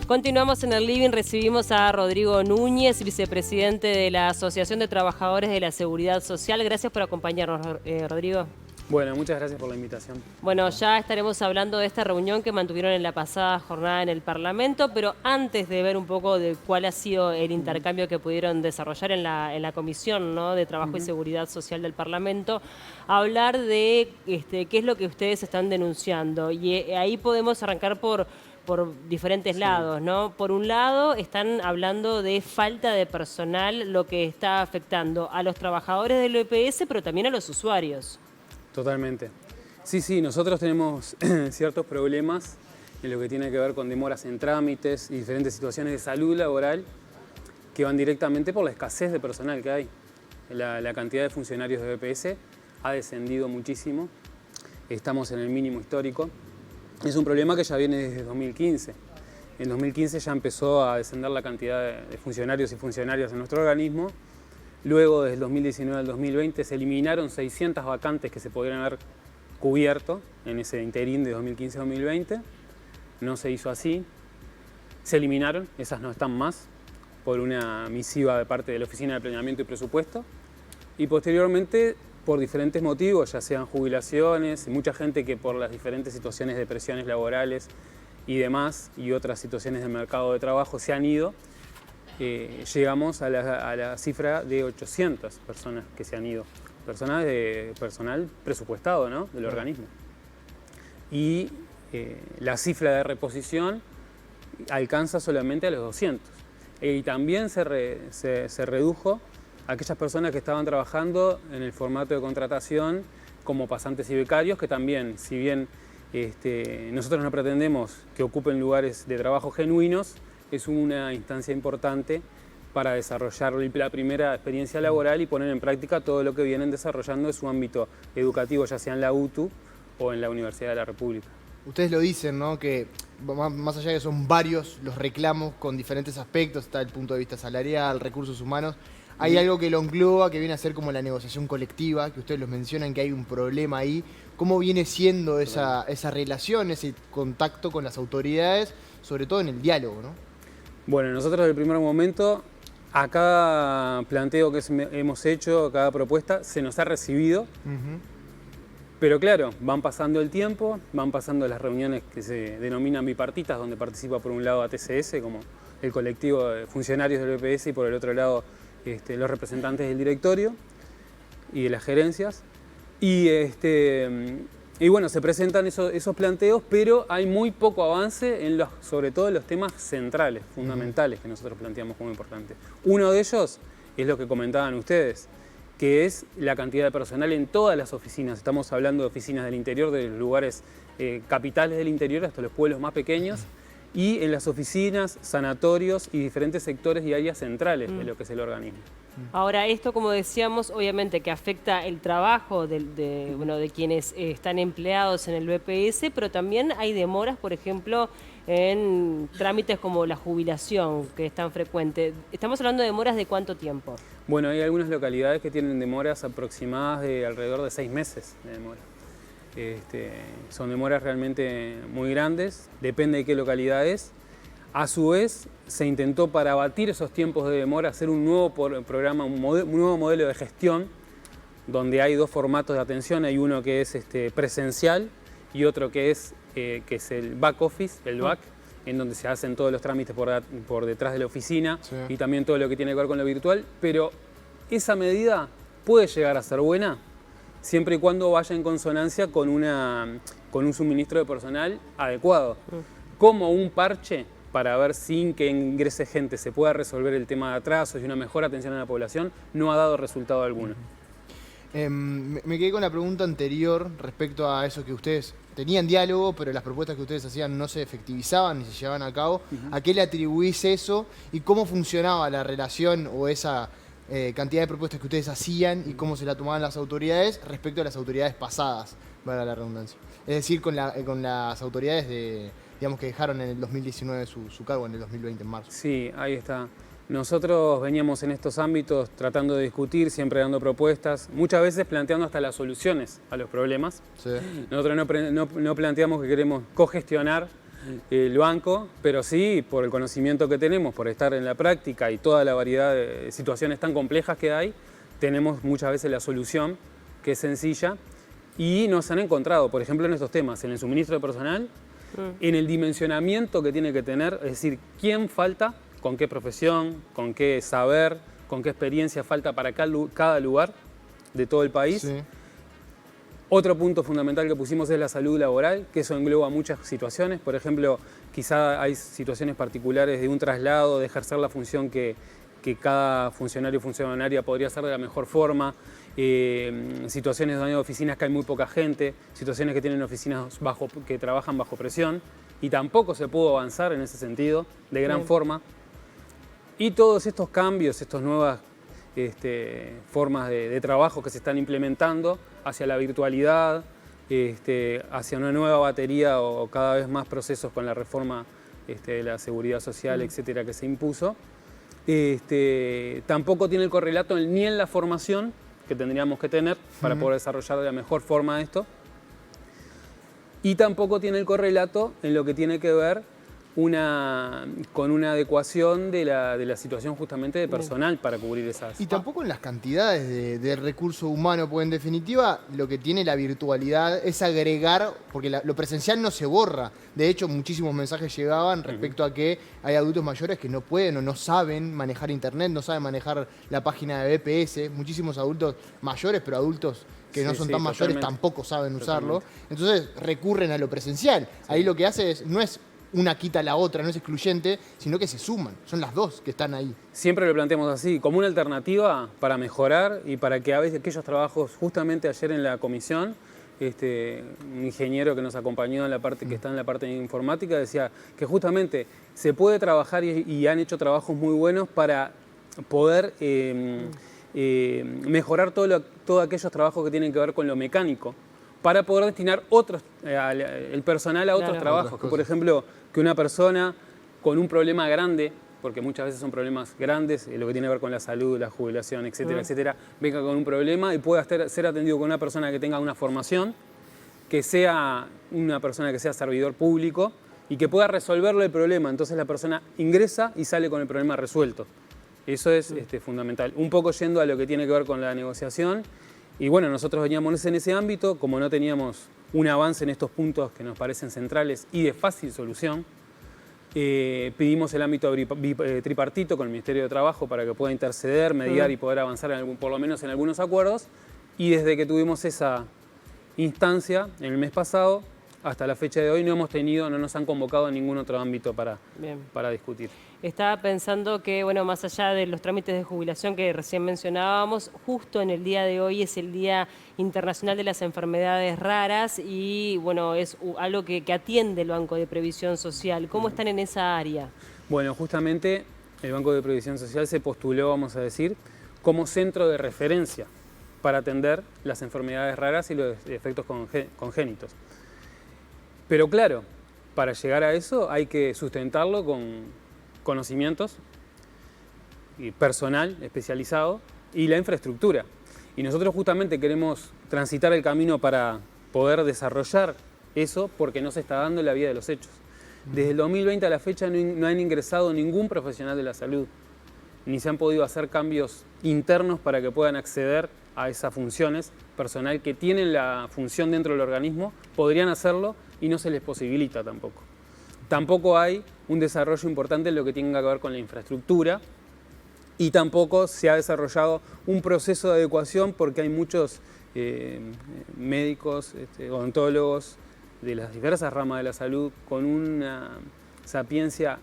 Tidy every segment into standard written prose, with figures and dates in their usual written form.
Continuamos en el living, recibimos a Rodrigo Núñez, vicepresidente de la Asociación de Trabajadores de la Seguridad Social. Gracias por acompañarnos, Rodrigo. Bueno, muchas gracias por la invitación. Bueno, ya estaremos hablando de esta reunión que mantuvieron en la pasada jornada en el Parlamento, pero antes de ver un poco de cuál ha sido el intercambio que pudieron desarrollar en la Comisión, ¿no?, de Trabajo y Seguridad Social del Parlamento, hablar de qué es lo que ustedes están denunciando. Y ahí podemos arrancar por diferentes lados, ¿no? Por un lado, están hablando de falta de personal, lo que está afectando a los trabajadores del EPS, pero también a los usuarios. Totalmente. Sí, nosotros tenemos ciertos problemas en lo que tiene que ver con demoras en trámites y diferentes situaciones de salud laboral que van directamente por la escasez de personal que hay. La cantidad de funcionarios de EPS ha descendido muchísimo, estamos en el mínimo histórico. Es un problema que ya viene desde 2015. En 2015 ya empezó a descender la cantidad de funcionarios y funcionarias en nuestro organismo. Luego, desde el 2019 al 2020, se eliminaron 600 vacantes que se podrían haber cubierto en ese interín de 2015 a 2020. No se hizo así. Se eliminaron, esas no están más, por una misiva de parte de la Oficina de Planeamiento y Presupuesto. Y posteriormente, por diferentes motivos, ya sean jubilaciones, y mucha gente que por las diferentes situaciones de presiones laborales y demás, y otras situaciones del mercado de trabajo se han ido, llegamos a la cifra de 800 personas que se han ido, personal presupuestado, ¿no?, del organismo. Y la cifra de reposición alcanza solamente a los 200. Y también se redujo aquellas personas que estaban trabajando en el formato de contratación como pasantes y becarios, que también, si bien nosotros no pretendemos que ocupen lugares de trabajo genuinos, es una instancia importante para desarrollar la primera experiencia laboral y poner en práctica todo lo que vienen desarrollando en su ámbito educativo, ya sea en la UTU o en la Universidad de la República. Ustedes lo dicen, ¿no?, que más allá de que son varios los reclamos con diferentes aspectos, está el punto de vista salarial, recursos humanos, hay algo que lo engloba, que viene a ser como la negociación colectiva, que ustedes los mencionan, que hay un problema ahí. ¿Cómo viene siendo esa relación, ese contacto con las autoridades, sobre todo en el diálogo, ¿no? Bueno, nosotros desde el primer momento, a cada planteo que hemos hecho, a cada propuesta, se nos ha recibido. Pero claro, van pasando el tiempo, van pasando las reuniones que se denominan bipartitas, donde participa por un lado ATCS, como el colectivo de funcionarios del EPS, y por el otro lado los representantes del directorio y de las gerencias. Y bueno, se presentan esos planteos, pero hay muy poco avance, sobre todo en los temas centrales, fundamentales, que nosotros planteamos como importantes. Uno de ellos es lo que comentaban ustedes, que es la cantidad de personal en todas las oficinas. Estamos hablando de oficinas del interior, de los lugares capitales del interior, hasta los pueblos más pequeños, y en las oficinas, sanatorios y diferentes sectores y áreas centrales de lo que es el organismo. Ahora, esto, como decíamos, obviamente que afecta el trabajo de quienes están empleados en el BPS, pero también hay demoras, por ejemplo, en trámites como la jubilación, que es tan frecuente. ¿Estamos hablando de demoras de cuánto tiempo? Bueno, hay algunas localidades que tienen demoras aproximadas de alrededor de 6 meses de demora. Son demoras realmente muy grandes, depende de qué localidad es. A su vez, se intentó, para abatir esos tiempos de demora, hacer un nuevo programa, un nuevo modelo de gestión, donde hay dos formatos de atención. Hay uno que es presencial y otro que es el back office, el back, en donde se hacen todos los trámites por detrás de la oficina, y también todo lo que tiene que ver con lo virtual. Pero esa medida puede llegar a ser buena siempre y cuando vaya en consonancia con un suministro de personal adecuado. Como un parche para ver sin que ingrese gente se pueda resolver el tema de atrasos y una mejor atención a la población, no ha dado resultado alguno. Me quedé con la pregunta anterior respecto a eso, que ustedes tenían diálogo, pero las propuestas que ustedes hacían no se efectivizaban ni se llevaban a cabo. ¿A qué le atribuís eso y cómo funcionaba la relación o esa cantidad de propuestas que ustedes hacían y cómo se la tomaban las autoridades respecto a las autoridades pasadas, valga la redundancia? Es decir, con las autoridades digamos, que dejaron en el 2019 su cargo, en el 2020, en marzo. Sí, ahí está. Nosotros veníamos en estos ámbitos tratando de discutir, siempre dando propuestas, muchas veces planteando hasta las soluciones a los problemas. Nosotros no planteamos que queremos cogestionar el banco, pero sí, por el conocimiento que tenemos, por estar en la práctica y toda la variedad de situaciones tan complejas que hay, tenemos muchas veces la solución, que es sencilla, y nos han encontrado, por ejemplo, en estos temas, en el suministro de personal, en el dimensionamiento que tiene que tener, es decir, quién falta, con qué profesión, con qué saber, con qué experiencia falta para cada lugar de todo el país. Sí. Otro punto fundamental que pusimos es la salud laboral, que eso engloba muchas situaciones. Por ejemplo, quizá hay situaciones particulares de un traslado, de ejercer la función que cada funcionario o funcionaria podría hacer de la mejor forma. Situaciones donde hay oficinas que hay muy poca gente, situaciones que tienen oficinas que trabajan bajo presión, y tampoco se pudo avanzar en ese sentido de gran forma. Y todos estos cambios, estas nuevas formas de trabajo que se están implementando hacia la virtualidad, hacia una nueva batería o cada vez más procesos con la reforma de la seguridad social, etcétera, que se impuso, tampoco tiene el correlato ni en la formación que tendríamos que tener para poder desarrollar de la mejor forma esto, y tampoco tiene el correlato en lo que tiene que ver con una adecuación de la situación justamente de personal para cubrir esas... Y tampoco en las cantidades de recurso humano, porque en definitiva lo que tiene la virtualidad es agregar, porque lo presencial no se borra. De hecho, muchísimos mensajes llegaban respecto a que hay adultos mayores que no pueden o no saben manejar internet, no saben manejar la página de BPS. Muchísimos adultos mayores, pero adultos que no son tan mayores tampoco saben usarlo. Entonces recurren a lo presencial. Ahí lo que hace no es una quita a la otra, no es excluyente, sino que se suman. Son las dos que están ahí. Siempre lo planteamos así, como una alternativa para mejorar y para que a veces aquellos trabajos, justamente ayer en la comisión, un ingeniero que nos acompañó en la parte que está en la parte de informática decía que justamente se puede trabajar y han hecho trabajos muy buenos para poder mejorar todos aquellos trabajos que tienen que ver con lo mecánico, para poder destinar el personal a otros trabajos. Que, por ejemplo, que una persona con un problema grande, porque muchas veces son problemas grandes, lo que tiene que ver con la salud, la jubilación, etcétera, etcétera, venga con un problema y pueda ser atendido con una persona que tenga una formación, que sea una persona que sea servidor público y que pueda resolverle el problema. Entonces la persona ingresa y sale con el problema resuelto. Eso es fundamental. Un poco yendo a lo que tiene que ver con la negociación. Y bueno, nosotros veníamos en ese ámbito, como no teníamos un avance en estos puntos que nos parecen centrales y de fácil solución, pedimos el ámbito tripartito con el Ministerio de Trabajo para que pueda interceder, mediar y poder avanzar por lo menos en algunos acuerdos. Y desde que tuvimos esa instancia en el mes pasado, hasta la fecha de hoy no nos han convocado en ningún otro ámbito para discutir. Estaba pensando que, bueno, más allá de los trámites de jubilación que recién mencionábamos, justo en el día de hoy es el Día Internacional de las Enfermedades Raras y, bueno, es algo que atiende el Banco de Previsión Social. ¿Cómo están en esa área? Bueno, justamente el Banco de Previsión Social se postuló, vamos a decir, como centro de referencia para atender las enfermedades raras y los efectos congénitos. Pero claro, para llegar a eso hay que sustentarlo con conocimientos y personal especializado y la infraestructura. Y nosotros justamente queremos transitar el camino para poder desarrollar eso porque no se está dando en la vía de los hechos. Desde el 2020 a la fecha no han ingresado ningún profesional de la salud, ni se han podido hacer cambios internos para que puedan acceder a esas funciones. Personal que tienen la función dentro del organismo podrían hacerlo y no se les posibilita tampoco. Tampoco hay un desarrollo importante en lo que tenga que ver con la infraestructura y tampoco se ha desarrollado un proceso de adecuación porque hay muchos médicos, odontólogos de las diversas ramas de la salud con una sapiencia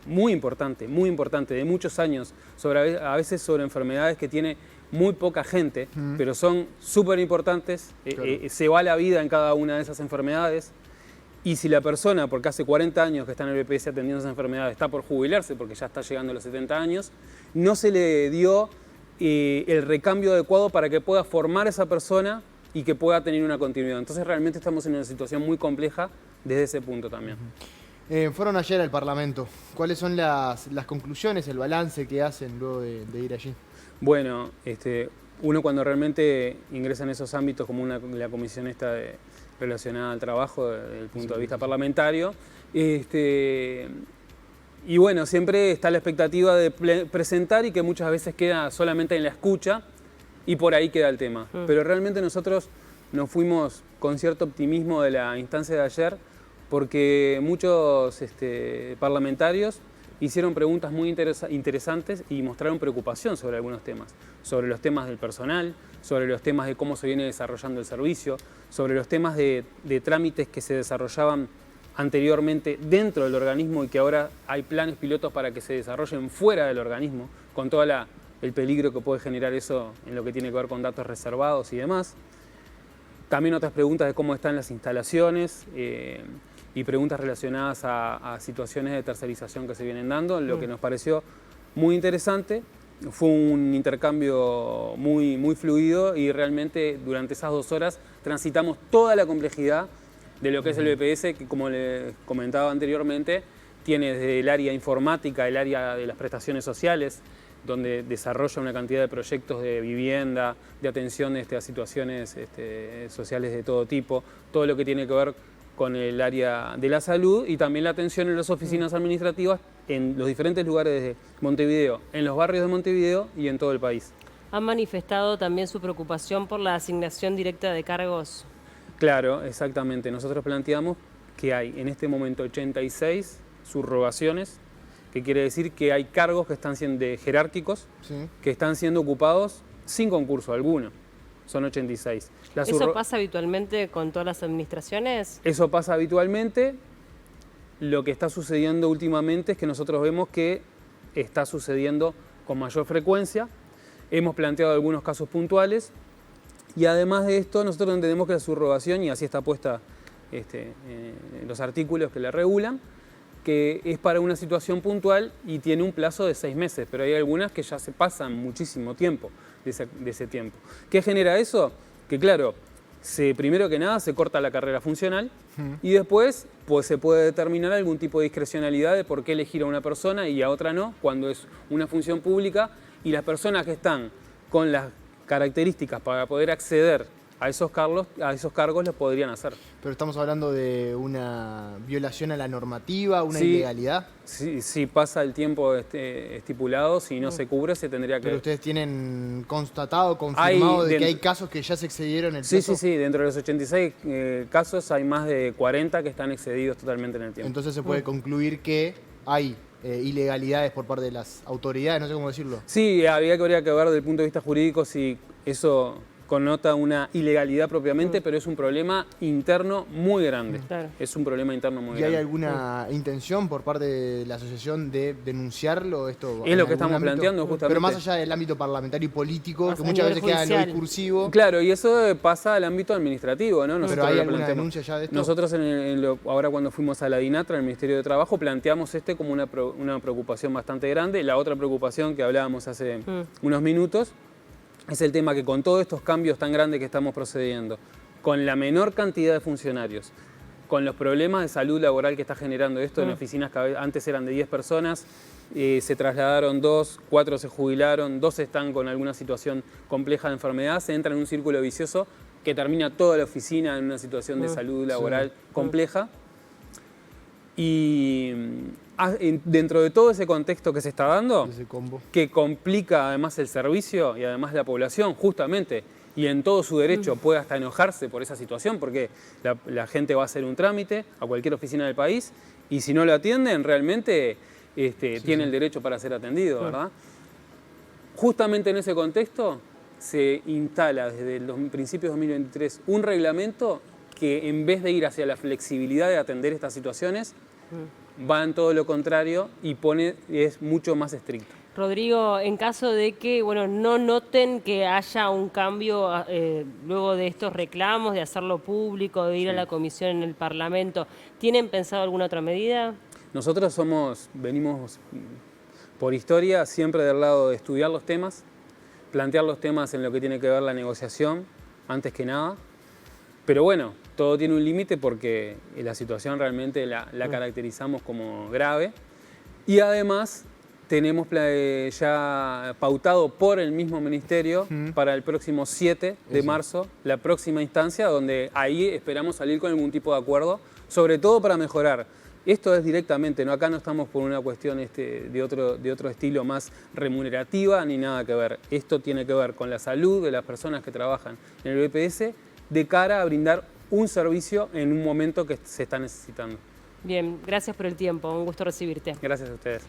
muy importante, de muchos años, a veces sobre enfermedades que tiene muy poca gente, pero son súper importantes, se va la vida en cada una de esas enfermedades. Y si la persona, porque hace 40 años que está en el BPS atendiendo esa enfermedad, está por jubilarse porque ya está llegando a los 70 años, no se le dio el recambio adecuado para que pueda formar a esa persona y que pueda tener una continuidad. Entonces realmente estamos en una situación muy compleja desde ese punto también. Fueron ayer al Parlamento. ¿Cuáles son las conclusiones, el balance que hacen luego de ir allí? Bueno, uno cuando realmente ingresa en esos ámbitos como la comisión esta de relacionada al trabajo desde el punto de vista parlamentario. Y bueno, siempre está la expectativa de presentar y que muchas veces queda solamente en la escucha y por ahí queda el tema. Pero realmente nosotros nos fuimos con cierto optimismo de la instancia de ayer porque muchos parlamentarios hicieron preguntas muy interesantes y mostraron preocupación sobre algunos temas. Sobre los temas del personal, sobre los temas de cómo se viene desarrollando el servicio, sobre los temas de trámites que se desarrollaban anteriormente dentro del organismo y que ahora hay planes pilotos para que se desarrollen fuera del organismo, con todo el peligro que puede generar eso en lo que tiene que ver con datos reservados y demás. También otras preguntas de cómo están las instalaciones y preguntas relacionadas a situaciones de tercerización que se vienen dando, lo que nos pareció muy interesante. Fue un intercambio muy fluido y realmente durante esas 2 horas transitamos toda la complejidad de lo que es el BPS, que como les comentaba anteriormente, tiene desde el área informática, el área de las prestaciones sociales, donde desarrolla una cantidad de proyectos de vivienda, de atención a situaciones sociales de todo tipo, todo lo que tiene que ver con el área de la salud y también la atención en las oficinas administrativas en los diferentes lugares de Montevideo, en los barrios de Montevideo y en todo el país. ¿Han manifestado también su preocupación por la asignación directa de cargos? Claro, exactamente. Nosotros planteamos que hay en este momento 86 subrogaciones, que quiere decir que hay cargos que están siendo jerárquicos, que están siendo ocupados sin concurso alguno. Son 86. ¿Eso pasa habitualmente con todas las administraciones? Eso pasa habitualmente. Lo que está sucediendo últimamente es que nosotros vemos que está sucediendo con mayor frecuencia. Hemos planteado algunos casos puntuales. Y además de esto, nosotros entendemos que la subrogación, y así está puesta en los artículos que la regulan, que es para una situación puntual y tiene un plazo de 6 meses, pero hay algunas que ya se pasan muchísimo tiempo de ese tiempo. ¿Qué genera eso? Que claro, primero que nada se corta la carrera funcional y después pues, se puede determinar algún tipo de discrecionalidad de por qué elegir a una persona y a otra no, cuando es una función pública y las personas que están con las características para poder acceder a esos cargos los podrían hacer. Pero estamos hablando de una violación a la normativa, una ilegalidad. Sí, pasa el tiempo estipulado, si no se cubre se tendría que... Pero ustedes tienen constatado, confirmado de que hay casos que ya se excedieron el plazo. Sí, dentro de los 86 casos hay más de 40 que están excedidos totalmente en el tiempo. Entonces se puede concluir que hay ilegalidades por parte de las autoridades, no sé cómo decirlo. Sí, habría que ver desde el punto de vista jurídico si eso connota una ilegalidad propiamente, pero es un problema interno muy grande. Claro. Es un problema interno muy grande. grande. ¿Y hay alguna intención por parte de la asociación de denunciarlo? Esto es lo que estamos planteando justamente. Pero más allá del ámbito parlamentario y político, que muchas veces queda en lo discursivo. Claro, y eso pasa al ámbito administrativo, ¿no? Nosotros ¿Pero hay alguna denuncia ya de esto? Nosotros ahora cuando fuimos a la DINATRA, el Ministerio de Trabajo, planteamos como una preocupación bastante grande. La otra preocupación que hablábamos hace unos minutos es el tema que con todos estos cambios tan grandes que estamos procediendo, con la menor cantidad de funcionarios, con los problemas de salud laboral que está generando esto en oficinas que antes eran de 10 personas, se trasladaron 2, 4 se jubilaron, 2 están con alguna situación compleja de enfermedad, se entra en un círculo vicioso que termina toda la oficina en una situación de salud laboral compleja. Y dentro de todo ese contexto que se está dando, que complica además el servicio y además la población, justamente, y en todo su derecho puede hasta enojarse por esa situación, porque la gente va a hacer un trámite a cualquier oficina del país y si no lo atienden, realmente tiene el derecho para ser atendido, ¿verdad? Justamente en ese contexto se instala desde los principios de 2023 un reglamento que en vez de ir hacia la flexibilidad de atender estas situaciones, va en todo lo contrario y es mucho más estricto. Rodrigo, en caso de que no noten que haya un cambio luego de estos reclamos, de hacerlo público, de ir a la comisión en el Parlamento, ¿tienen pensado alguna otra medida? Nosotros venimos por historia siempre del lado de estudiar los temas, plantear los temas en lo que tiene que ver la negociación, antes que nada. Pero bueno, todo tiene un límite porque la situación realmente la caracterizamos como grave. Y además tenemos ya pautado por el mismo ministerio para el próximo 7 de marzo, la próxima instancia, donde ahí esperamos salir con algún tipo de acuerdo, sobre todo para mejorar. Esto es directamente, ¿no? Acá no estamos por una cuestión de otro estilo más remunerativa ni nada que ver. Esto tiene que ver con la salud de las personas que trabajan en el BPS de cara a brindar un servicio en un momento que se está necesitando. Bien, gracias por el tiempo, un gusto recibirte. Gracias a ustedes.